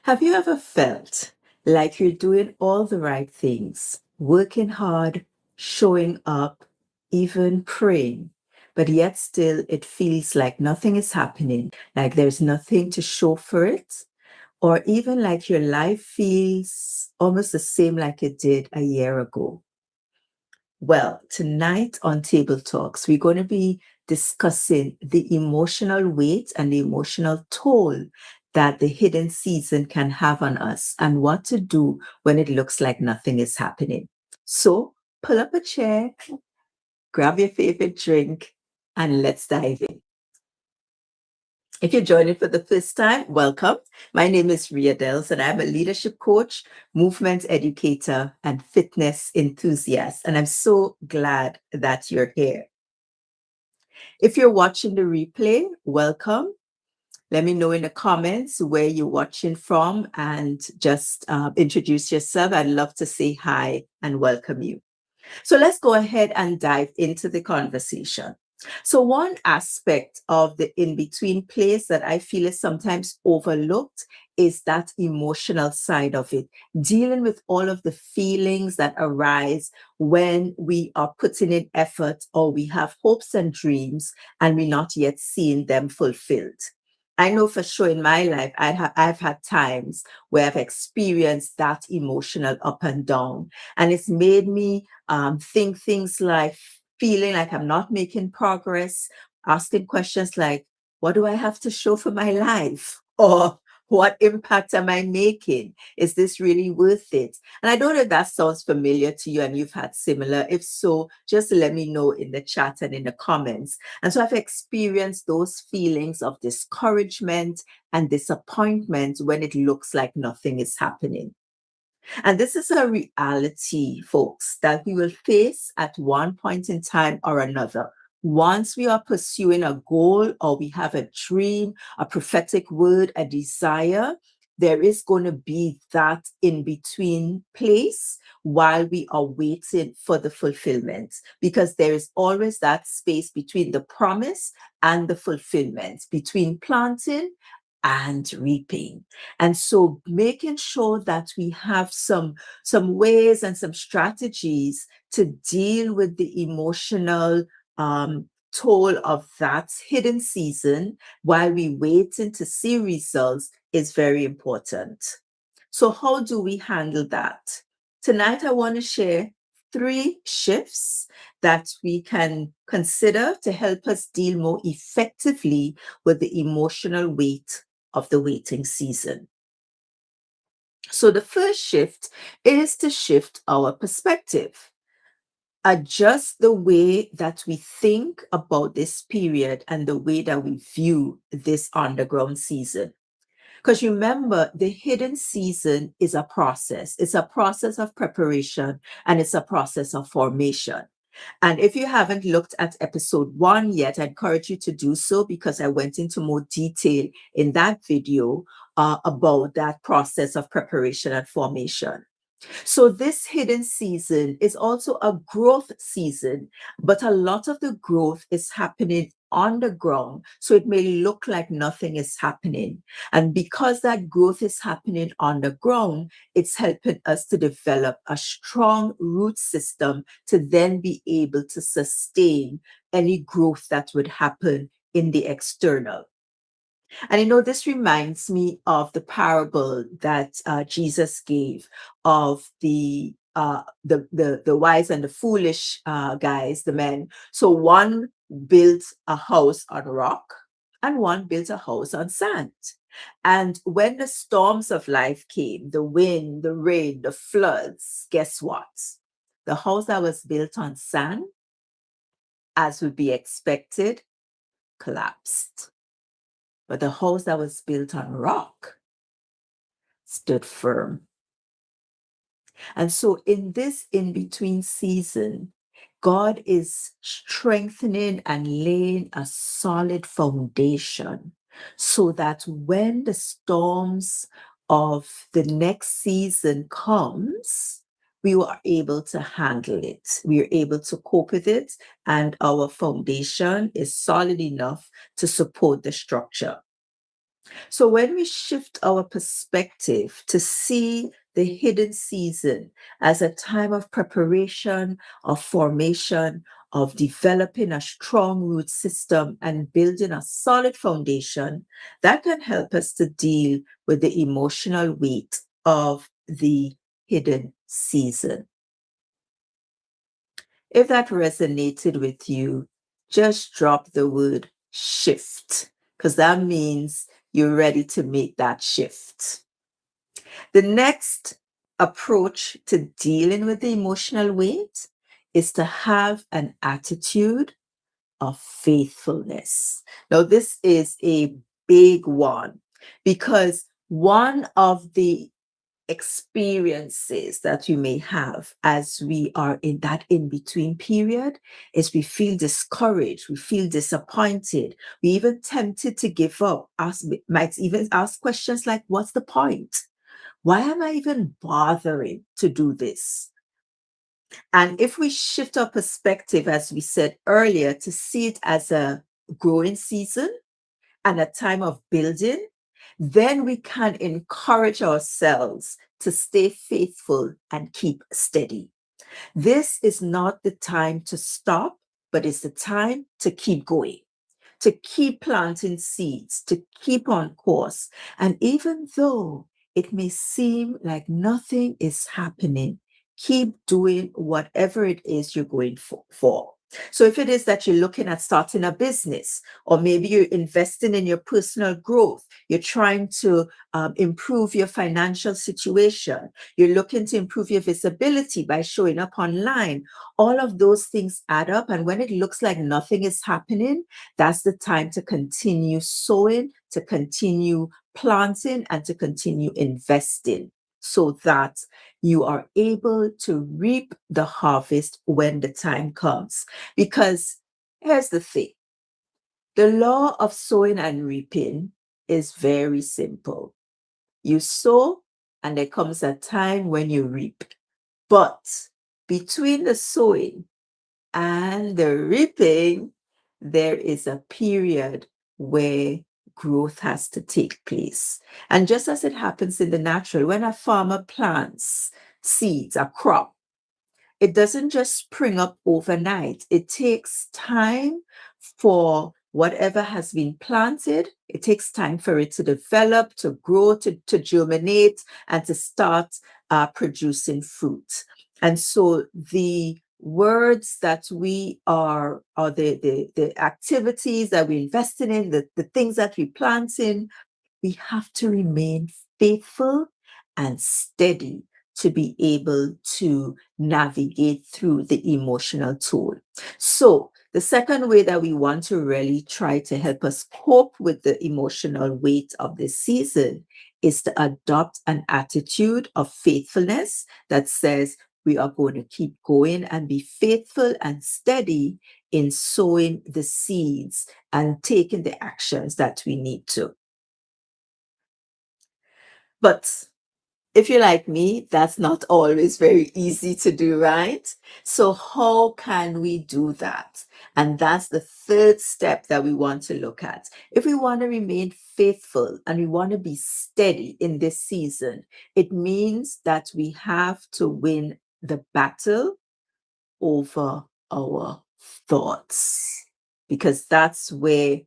Have you ever felt like you're doing all the right things, working hard, showing up, even praying, but yet still it feels like nothing is happening, like there's nothing to show for it, or even like your life feels almost the same like it did a year ago? Well, tonight on Table Talks, we're going to be discussing the emotional weight and the emotional toll that the hidden season can have on us and what to do when it looks like nothing is happening. So pull up a chair, grab your favorite drink, and let's dive in. If you're joining for the first time, welcome. My name is Ria Dels, and I'm a leadership coach, movement educator, and fitness enthusiast. And I'm so glad that you're here. If you're watching the replay, welcome. Let me know in the comments where you're watching from and just introduce yourself. I'd love to say hi and welcome you. So let's go ahead and dive into the conversation. So one aspect of the in-between place that I feel is sometimes overlooked is that emotional side of it, dealing with all of the feelings that arise when we are putting in effort or we have hopes and dreams and we're not yet seeing them fulfilled. I know for sure in my life, I've had times where I've experienced that emotional up and down. And it's made me think things like feeling like I'm not making progress, asking questions like, what do I have to show for my life? Or what impact am I making? Is this really worth it? And I don't know if that sounds familiar to you and you've had similar. If so, just let me know in the chat and in the comments. And so I've experienced those feelings of discouragement and disappointment when it looks like nothing is happening. And this is a reality, folks, that we will face at one point in time or another. Once we are pursuing a goal or we have a dream, a prophetic word, a desire, there is going to be that in between place while we are waiting for the fulfillment, because there is always that space between the promise and the fulfillment, between planting and reaping. And so making sure that we have some ways and some strategies to deal with the emotional toll of that hidden season while we waiting to see results is very important. So how do we handle that? Tonight, I want to share 3 shifts that we can consider to help us deal more effectively with the emotional weight of the waiting season. So the first shift is to shift our perspective. Adjust the way that we think about this period and the way that we view this underground season. Because remember, the hidden season is a process. It's a process of preparation and it's a process of formation. And if you haven't looked at episode 1 yet, I encourage you to do so because I went into more detail in that video about that process of preparation and formation. So this hidden season is also a growth season, but a lot of the growth is happening on the ground. So it may look like nothing is happening. And because that growth is happening on the ground, it's helping us to develop a strong root system to then be able to sustain any growth that would happen in the external. And this reminds me of the parable that Jesus gave of the wise and the foolish guys, the men. So one built a house on rock, and one built a house on sand. And when the storms of life came, the wind, the rain, the floods, guess what? The house that was built on sand, as would be expected, collapsed. But the house that was built on rock stood firm. And so in this in-between season, God is strengthening and laying a solid foundation so that when the storms of the next season comes, we are able to handle it. We are able to cope with it, and our foundation is solid enough to support the structure. So when we shift our perspective to see the hidden season as a time of preparation, of formation, of developing a strong root system and building a solid foundation, that can help us to deal with the emotional weight of the hidden season. If that resonated with you, just drop the word shift, because that means you're ready to make that shift. The next approach to dealing with the emotional weight is to have an attitude of faithfulness. Now, this is a big one because one of the experiences that you may have as we are in that in between period is we feel discouraged, we feel disappointed, we even tempted to give up, might even ask questions like, what's the point? Why am I even bothering to do this? And if we shift our perspective, as we said earlier, to see it as a growing season and a time of building, then we can encourage ourselves to stay faithful and keep steady. This is not the time to stop, but it's the time to keep going, to keep planting seeds, to keep on course. And even though it may seem like nothing is happening, keep doing whatever it is you're going for. So if it is that you're looking at starting a business, or maybe you're investing in your personal growth, you're trying to improve your financial situation, you're looking to improve your visibility by showing up online, all of those things add up. And when it looks like nothing is happening, that's the time to continue sowing, to continue planting, and to continue investing so that you are able to reap the harvest when the time comes. Because here's the thing, the law of sowing and reaping is very simple. You sow, and there comes a time when you reap. But between the sowing and the reaping, there is a period where growth has to take place. And just as it happens in the natural, when a farmer plants seeds, a crop, it doesn't just spring up overnight. It takes time for whatever has been planted. It takes time for it to develop, to grow, to germinate, and to start producing fruit. And so the words that we are, or the activities that we're investing in, the things that we plant in, we have to remain faithful and steady to be able to navigate through the emotional toll. So, the second way that we want to really try to help us cope with the emotional weight of this season is to adopt an attitude of faithfulness that says we are going to keep going and be faithful and steady in sowing the seeds and taking the actions that we need to. But if you're like me, that's not always very easy to do, right? So, how can we do that? And that's the third step that we want to look at. If we want to remain faithful and we want to be steady in this season, it means that we have to win the battle over our thoughts, because that's where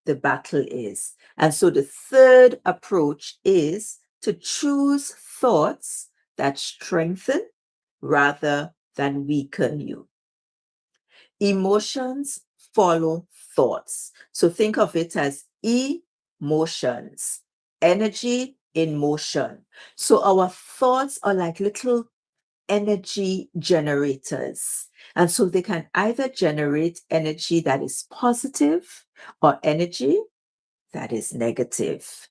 the battle is. And so the third approach is to choose thoughts that strengthen rather than weaken you. Emotions follow thoughts. So think of it as emotions, energy in motion. So our thoughts are like little energy generators. And so they can either generate energy that is positive or energy that is negative.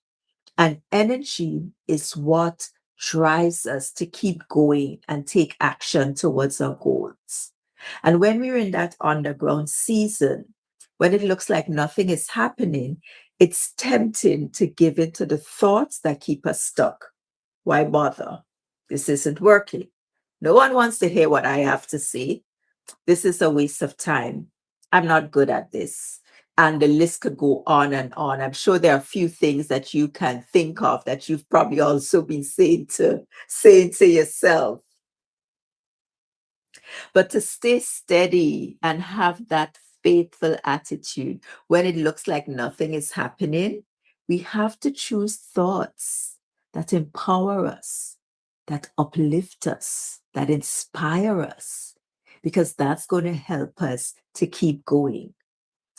And energy is what drives us to keep going and take action towards our goals. And when we're in that underground season, when it looks like nothing is happening, it's tempting to give in to the thoughts that keep us stuck. Why bother? This isn't working. No one wants to hear what I have to say. This is a waste of time. I'm not good at this. And the list could go on and on. I'm sure there are a few things that you can think of that you've probably also been saying to yourself. But to stay steady and have that faithful attitude when it looks like nothing is happening, we have to choose thoughts that empower us, that uplift us, that inspire us, because that's going to help us to keep going.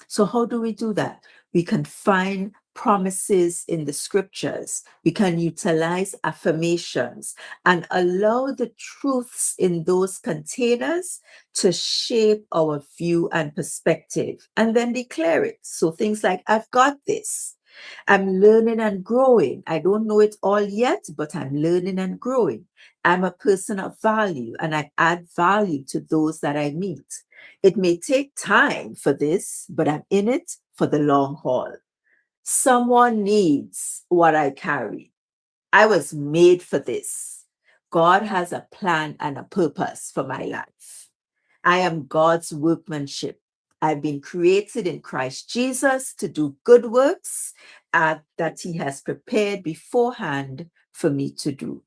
So, how do we do that? We can find promises in the scriptures. We can utilize affirmations and allow the truths in those containers to shape our view and perspective, and then declare it. So, things like, I've got this. I'm learning and growing. I don't know it all yet, but I'm learning and growing. I'm a person of value and I add value to those that I meet. It may take time for this, but I'm in it for the long haul. Someone needs what I carry. I was made for this. God has a plan and a purpose for my life. I am God's workmanship. I've been created in Christ Jesus to do good works that He has prepared beforehand for me to do.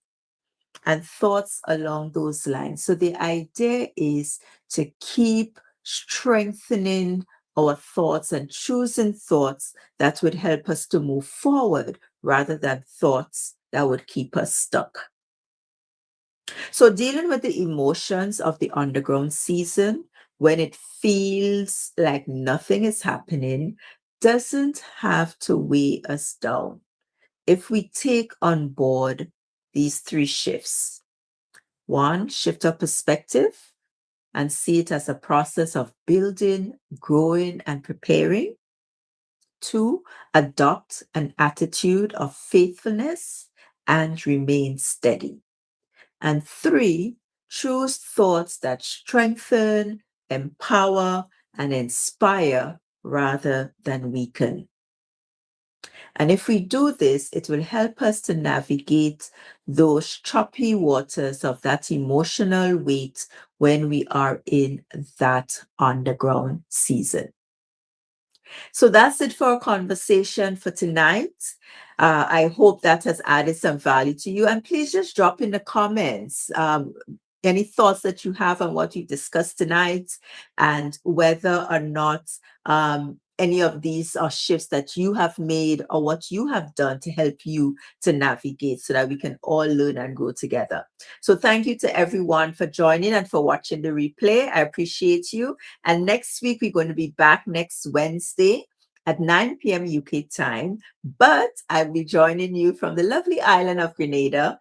And thoughts along those lines. So the idea is to keep strengthening our thoughts and choosing thoughts that would help us to move forward rather than thoughts that would keep us stuck. So dealing with the emotions of the underground season when it feels like nothing is happening doesn't have to weigh us down. If we take on board these 3 shifts, 1, shift our perspective and see it as a process of building, growing, and preparing. 2, adopt an attitude of faithfulness and remain steady. And 3, choose thoughts that strengthen, empower, and inspire rather than weaken. And if we do this, it will help us to navigate those choppy waters of that emotional weight when we are in that underground season. So that's it for our conversation for tonight. I hope that has added some value to you. And please just drop in the comments any thoughts that you have on what we've discussed tonight and whether or not any of these are shifts that you have made or what you have done to help you to navigate so that we can all learn and grow together. So thank you to everyone for joining and for watching the replay. I appreciate you. And next week, we're going to be back next Wednesday at 9 p.m. UK time. But I'll be joining you from the lovely island of Grenada,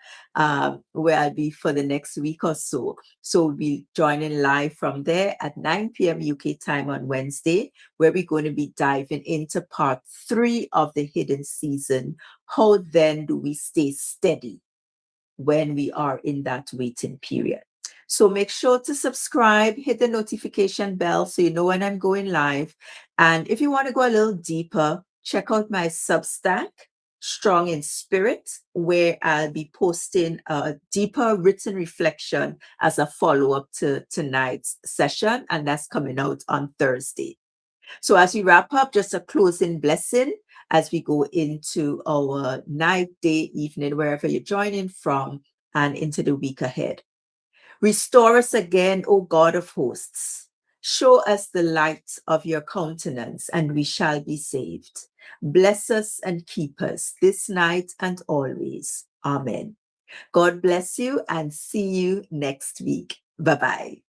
where I'll be for the next week or so. So we'll be joining live from there at 9 p.m. UK time on Wednesday, where we're going to be diving into part 3 of the hidden season. How then do we stay steady when we are in that waiting period? So make sure to subscribe, hit the notification bell so you know when I'm going live. And if you want to go a little deeper, check out my Substack, Strong in Spirit, where I'll be posting a deeper written reflection as a follow-up to tonight's session. And that's coming out on Thursday. So as we wrap up, just a closing blessing as we go into our night, day, evening, wherever you're joining from, and into the week ahead. Restore us again, O God of hosts. Show us the light of your countenance, and we shall be saved. Bless us and keep us this night and always. Amen. God bless you and see you next week. Bye-bye.